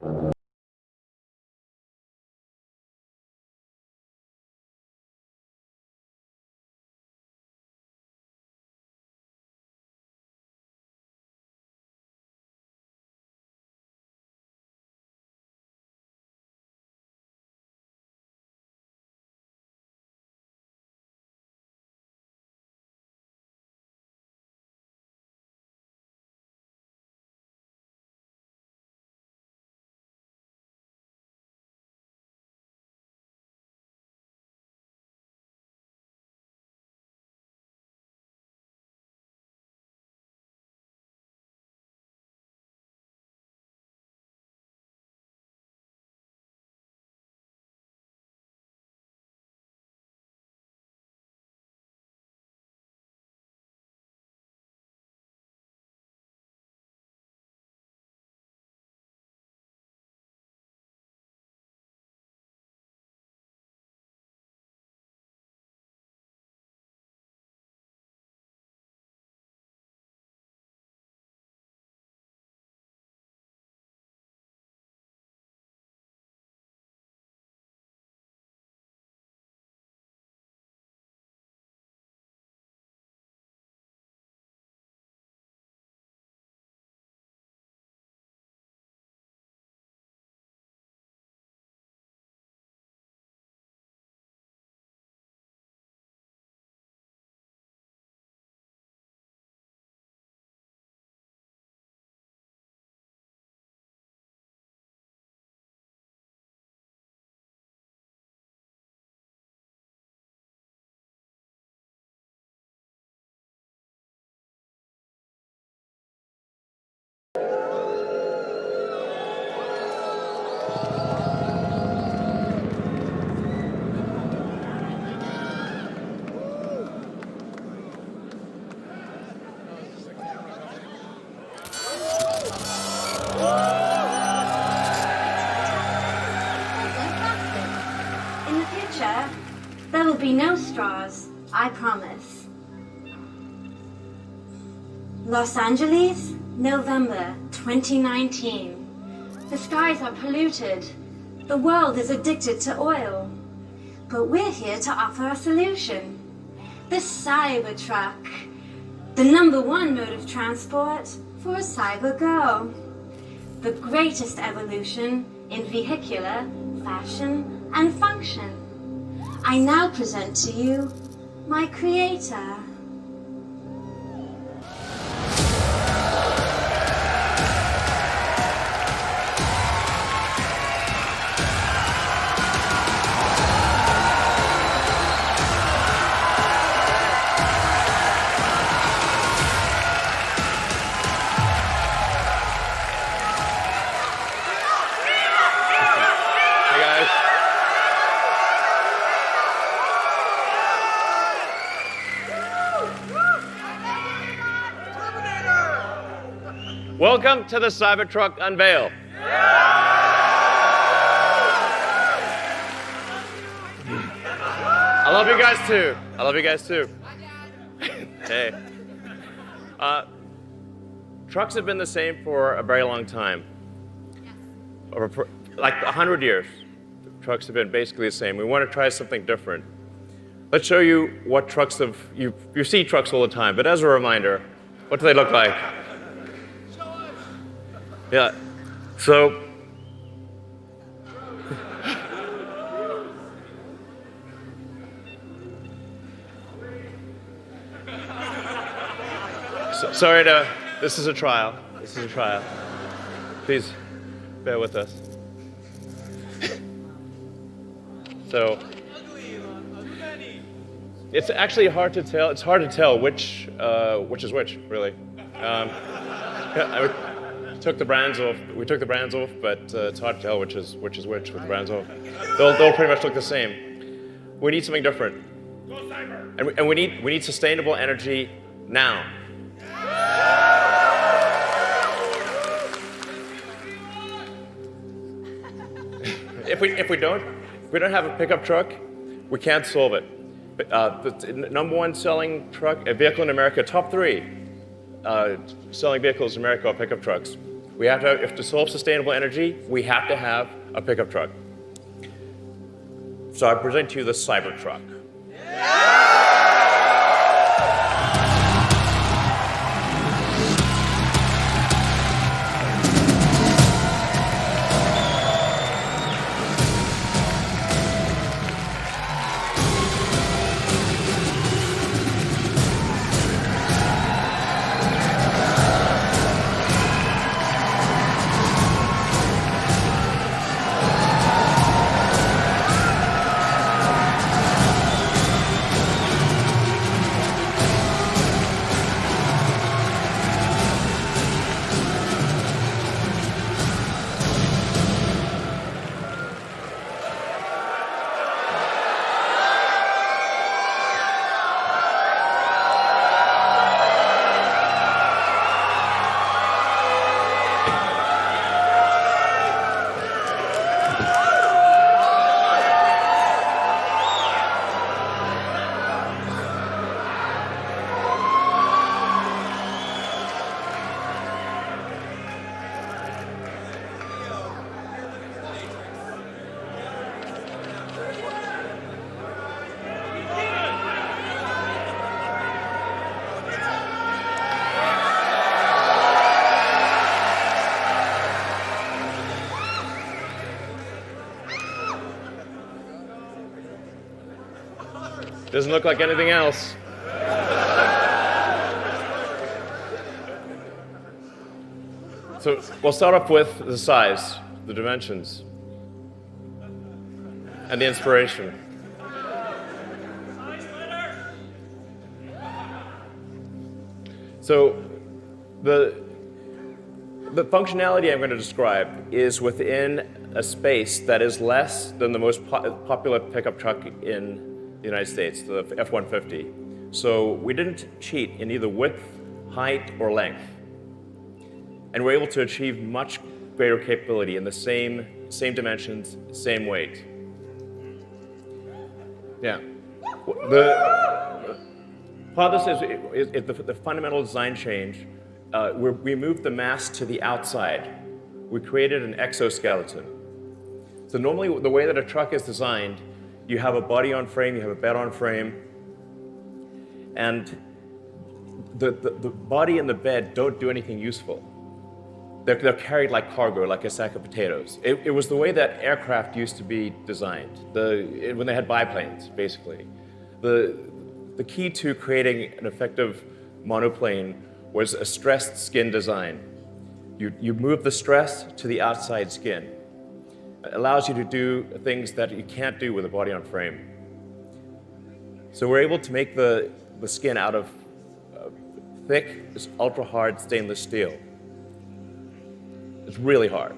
In the future, there will be no straws, I promise. Los Angeles, November 2019. The skies are polluted. The world is addicted to oil. But we're here to offer a solution. The Cybertruck. The #1 mode of transport for a cyber girl. The greatest evolution in vehicular fashion and function. I now present to you my creator. Welcome to the Cybertruck Unveil. I love you guys too. I love you guys too. Hey. Trucks have been the same for a very long time. Like 100 years. Trucks have been basically the same. We want to try something different. Let's show you what trucks have, you see trucks all the time, but as a reminder, what do they look like? Yeah, so sorry to, this is a trial. This is a trial. Please bear with us. So, it's actually hard to tell. It's hard to tell which is which, really. We took the brands off, but it's hard to tell which is which with the brands off. They'll pretty much look the same. We need something different, and we need sustainable energy now. If we don't have a pickup truck, we can't solve it. The #1 selling truck, a vehicle in America, top 3 selling vehicles in America are pickup trucks. We have to, if to solve sustainable energy, we have to have a pickup truck. So I present to you the Cybertruck. Doesn't look like anything else. So we'll start off with the size, the dimensions, and the inspiration. So the functionality I'm going to describe is within a space that is less than the most popular pickup truck in the United States, the F-150. So we didn't cheat in either width, height, or length. And we're able to achieve much greater capability in the same dimensions, same weight. Yeah. Part of this is the fundamental design change. We moved the mass to the outside. We created an exoskeleton. So normally the way that a truck is designed, you have a body on frame, you have a bed on frame, and the body and the bed don't do anything useful. They're carried like cargo, like a sack of potatoes. It was the way that aircraft used to be designed, when they had biplanes, basically. The key to creating an effective monoplane was a stressed skin design. You move the stress to the outside skin. It allows you to do things that you can't do with a body on frame. So we're able to make the skin out of thick, ultra-hard stainless steel. It's really hard.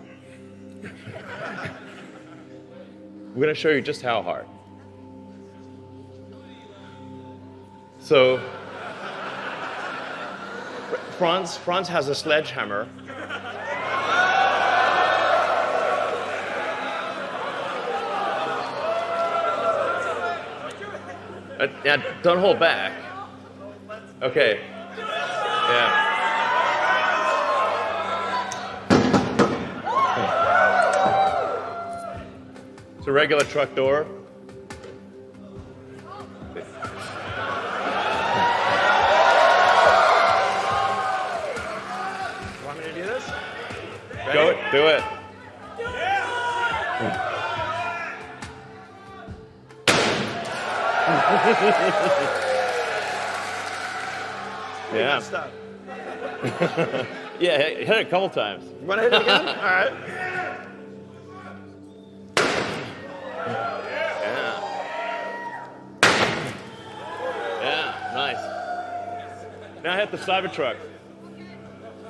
We're going to show you just how hard. So Franz has a sledgehammer. Yeah, don't hold back. Okay. Yeah. It's a regular truck door. Want me to do this? Go, do it. Yeah. Stop. Yeah, hit it a couple times. You want to hit it again? All right. Yeah, nice. Now hit the Cybertruck.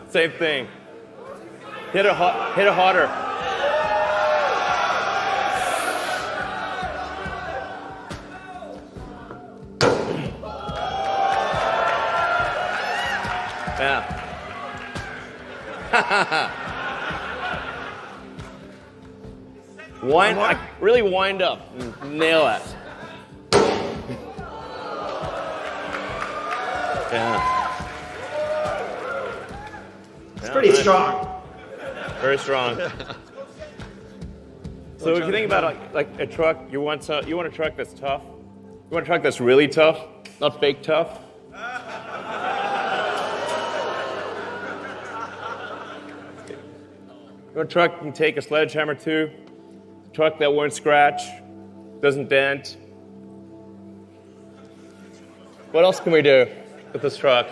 Same thing. Hit it harder. Yeah. Really wind up. Nail that. Yeah. It's pretty strong. Very strong. So if you think about like a truck, you want a truck that's tough. You want a truck that's really tough, not fake tough. You want a truck you can take a sledgehammer to, a truck that won't scratch, doesn't dent. What else can we do with this truck?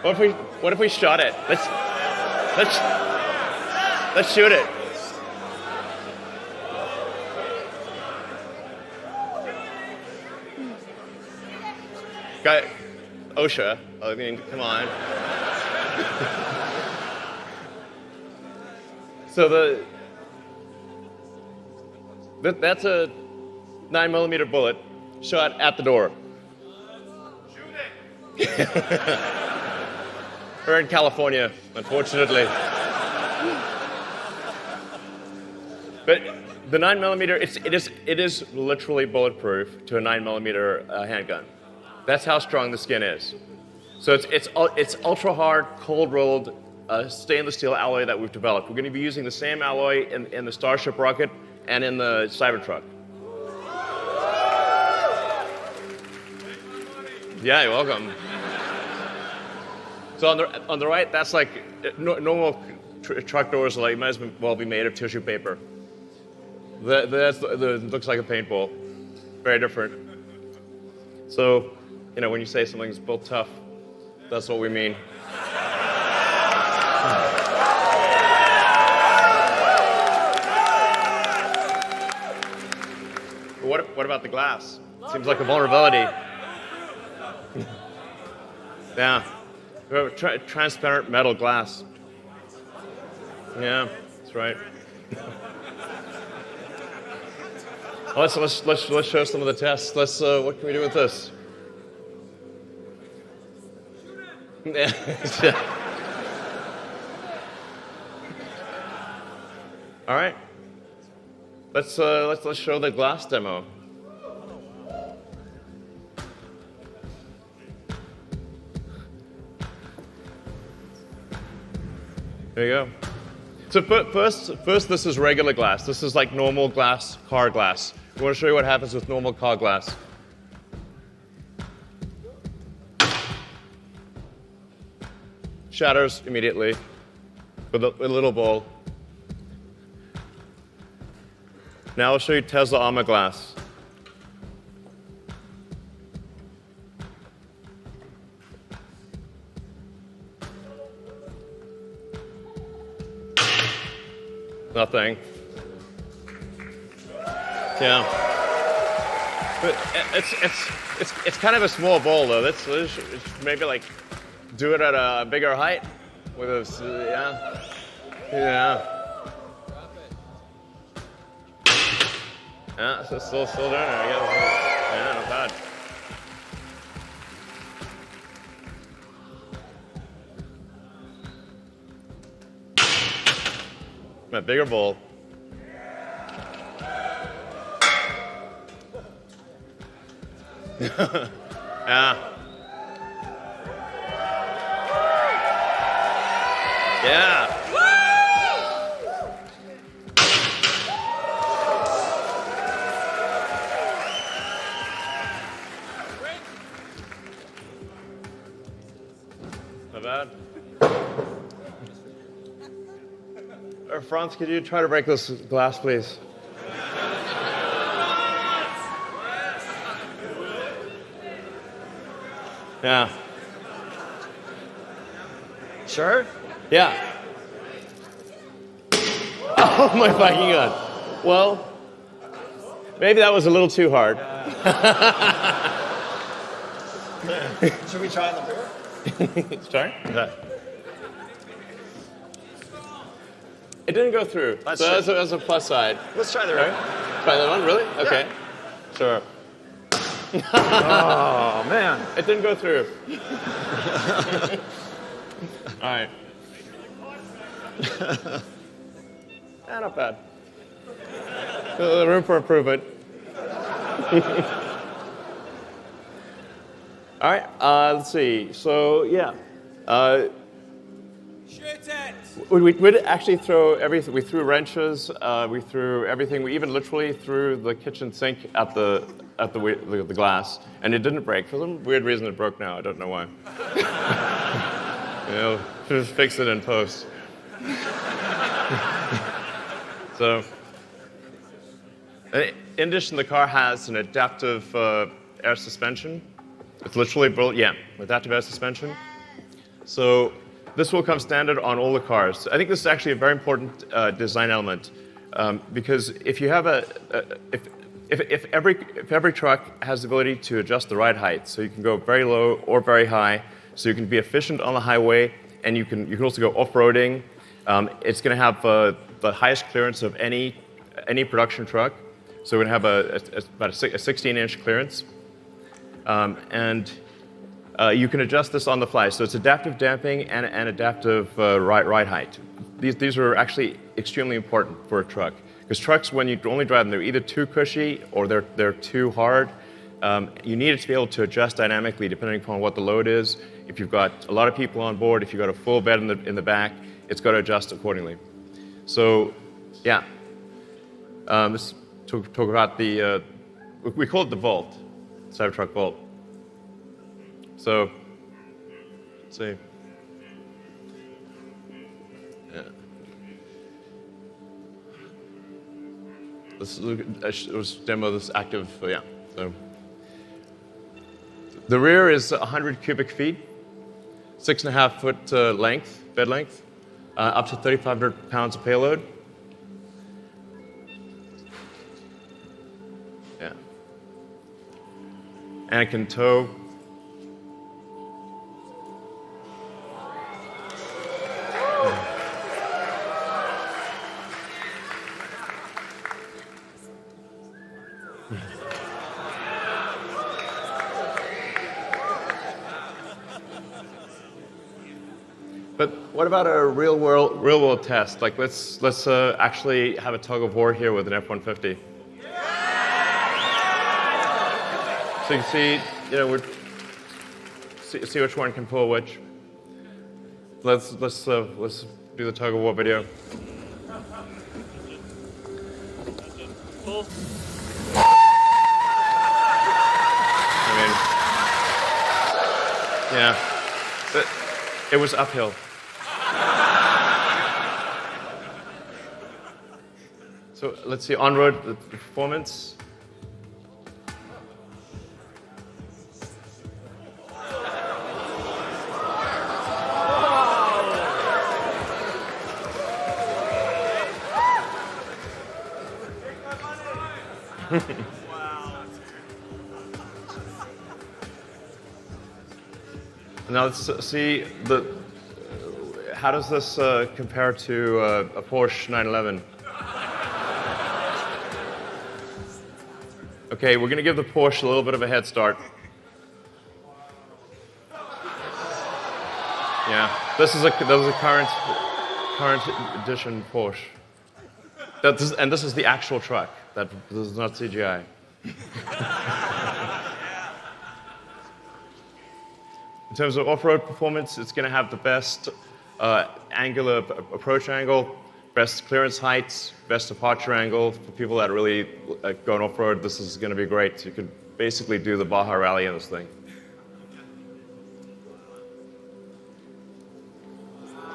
What if we shot it? Let's shoot it. Guy, OSHA. I mean, come on. So that's a 9mm bullet shot at the door. Shoot it. We're in California, unfortunately. But the 9mm, it is literally bulletproof to a 9mm handgun. That's how strong the skin is. So it's ultra hard, cold rolled stainless steel alloy that we've developed. We're going to be using the same alloy in the Starship rocket and in the Cybertruck. Yeah, you're welcome. So on the right, that's like normal truck doors. Like might as well be made of tissue paper. That looks like a paintball. Very different. So, when you say something's built tough, that's what we mean. What about the glass? Seems like a vulnerability. Yeah. Transparent metal glass. Yeah, that's right. Let's show some of the tests. What can we do with this? Yeah. All right. Let's show the glass demo. There you go. So first, this is regular glass. This is like normal glass, car glass. We want to show you what happens with normal car glass. Shatters immediately with a little ball. Now I'll show you Tesla armor glass. Nothing. Yeah. But it's kind of a small ball though. It's maybe like do it at a bigger height with a yeah. Yeah, so still doing it. I guess. Yeah, not bad. A bigger bowl. Yeah. Yeah. Not bad. Franz, could you try to break this glass, please? Yeah. Sure? Yeah. Oh my fucking god. Well, maybe that was a little too hard. Should we try on the beer? Sorry? Yeah. It didn't go through. So that's a plus side. Let's try the right. Try that one, really? Okay. Yeah. Sure. Oh, man. It didn't go through. All right. Not bad. Room for improvement. All right. Let's see. So, yeah. We did actually throw everything. We threw wrenches. We threw everything. We even literally threw the kitchen sink at the glass, and it didn't break. For some weird reason, it broke now. I don't know why. Just fix it in post. So, in addition, the car has an adaptive air suspension. It's literally built, adaptive air suspension. So this will come standard on all the cars. I think this is actually a very important design element because if you have if every truck has the ability to adjust the ride height, so you can go very low or very high, so you can be efficient on the highway, and you can also go off-roading. It's going to have the highest clearance of any production truck. So we're going to have about a 16-inch clearance. You can adjust this on the fly. So it's adaptive damping and adaptive ride height. These are actually extremely important for a truck. Because trucks, when you only drive them, they're either too cushy or they're too hard. You need it to be able to adjust dynamically depending upon what the load is. If you've got a lot of people on board, if you've got a full bed in the back, it's got to adjust accordingly. So, yeah. Let's talk about the, we call it the Vault, Cybertruck Vault. So, let's see. Yeah. Let's demo this active, So, the rear is 100 cubic feet, 6.5 foot length, bed length, up to 3,500 pounds of payload. Yeah. And it can tow. But what about a real world test? Like let's actually have a tug of war here with an F-150. So you can see, see which one can pull which. Let's do the tug of war video. But it was uphill. So let's see on-road the performance. Now let's see how does this compare to a Porsche 911? Okay, we're going to give the Porsche a little bit of a head start. Yeah, this is a current edition Porsche. And this is the actual truck. This is not CGI. In terms of off-road performance, it's going to have the best angular approach angle, best clearance heights, best departure angle. For people that really going off-road, this is going to be great. You could basically do the Baja Rally in this thing.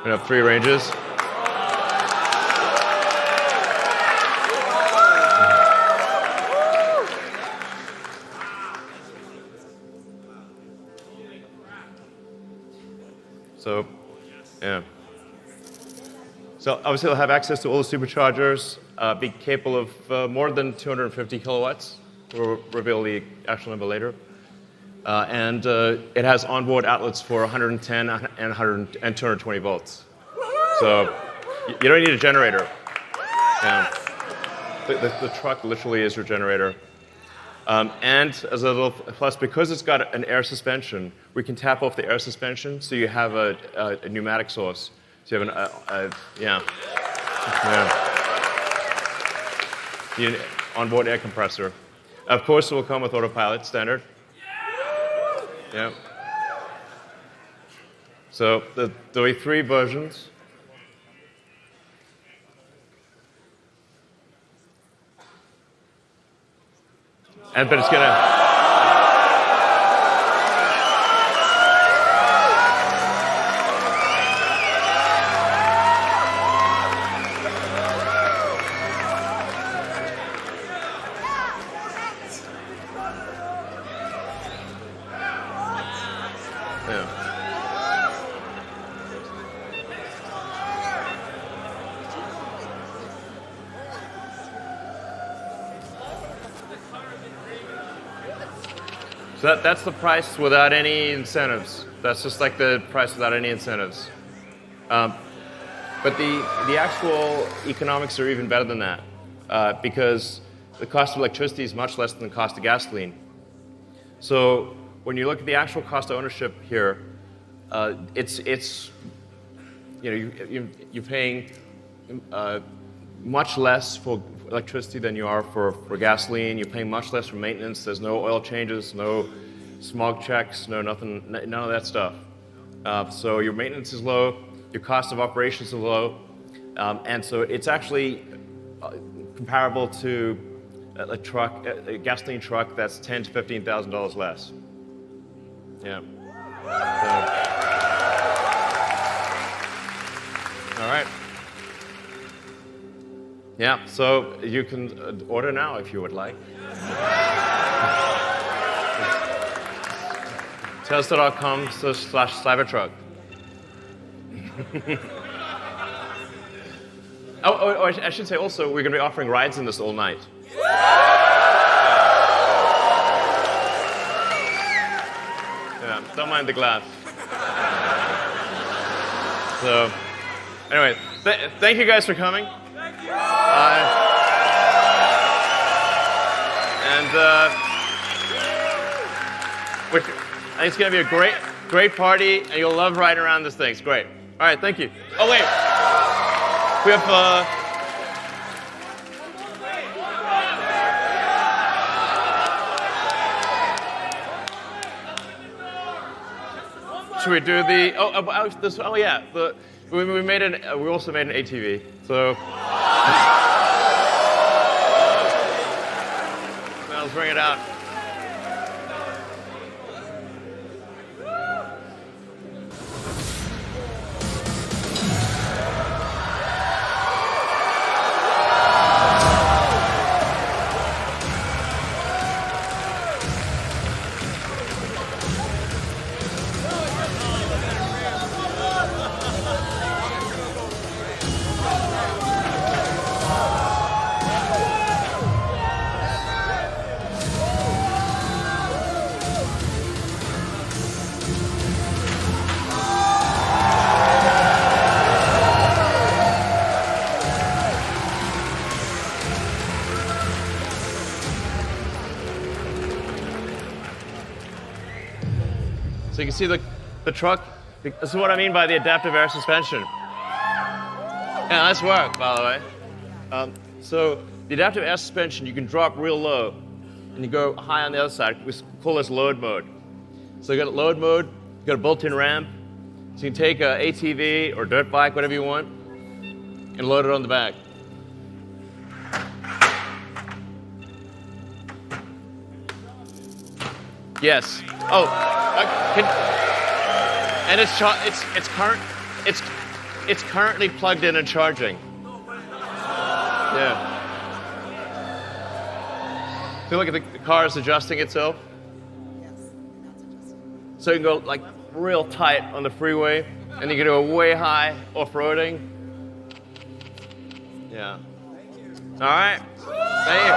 We have 3 ranges. So, yeah. So obviously, they'll have access to all the superchargers, be capable of more than 250 kilowatts. We'll reveal the actual number later. And it has onboard outlets for 110 and 220 volts. So you don't need a generator. Yeah. The truck literally is your generator. And as a little plus, because it's got an air suspension, we can tap off the air suspension, so you have a pneumatic source. So you have the onboard air compressor. Of course, it will come with autopilot standard. Yeah. So there'll be 3 versions. But it's gonna. So that's the price without any incentives. That's just like the price without any incentives. But the actual economics are even better than that because the cost of electricity is much less than the cost of gasoline. So when you look at the actual cost of ownership here, it's you're paying much less for electricity than you are for gasoline. You're paying much less for maintenance. There's no oil changes, no smog checks, none of that stuff. So your maintenance is low, your cost of operations is low, and so it's actually comparable to a gasoline truck that's $10,000 to $15,000 less. Yeah. All right. Yeah, so you can order now if you would like. Tesla.com/Cybertruck. Oh, I should say also, we're going to be offering rides in this all night. Yeah, don't mind the glass. So, anyway, thank you guys for coming. I think it's going to be a great party, and you'll love riding around this thing. It's great. All right, thank you. Oh, wait. We have... should we do the... yeah. We also made an ATV. So... let's bring it out. So you can see the truck. This is what I mean by the adaptive air suspension. Yeah, nice work, by the way. So the adaptive air suspension, you can drop real low, and you go high on the other side. We call this load mode. So you got load mode, you got a built-in ramp. So you can take a ATV or dirt bike, whatever you want, and load it on the back. Yes. Oh, and it's currently plugged in and charging. Yeah. So look at the car is adjusting itself. Yes, that's adjusting. So you can go like real tight on the freeway, and you can go way high off-roading. Yeah. All right. Thank you.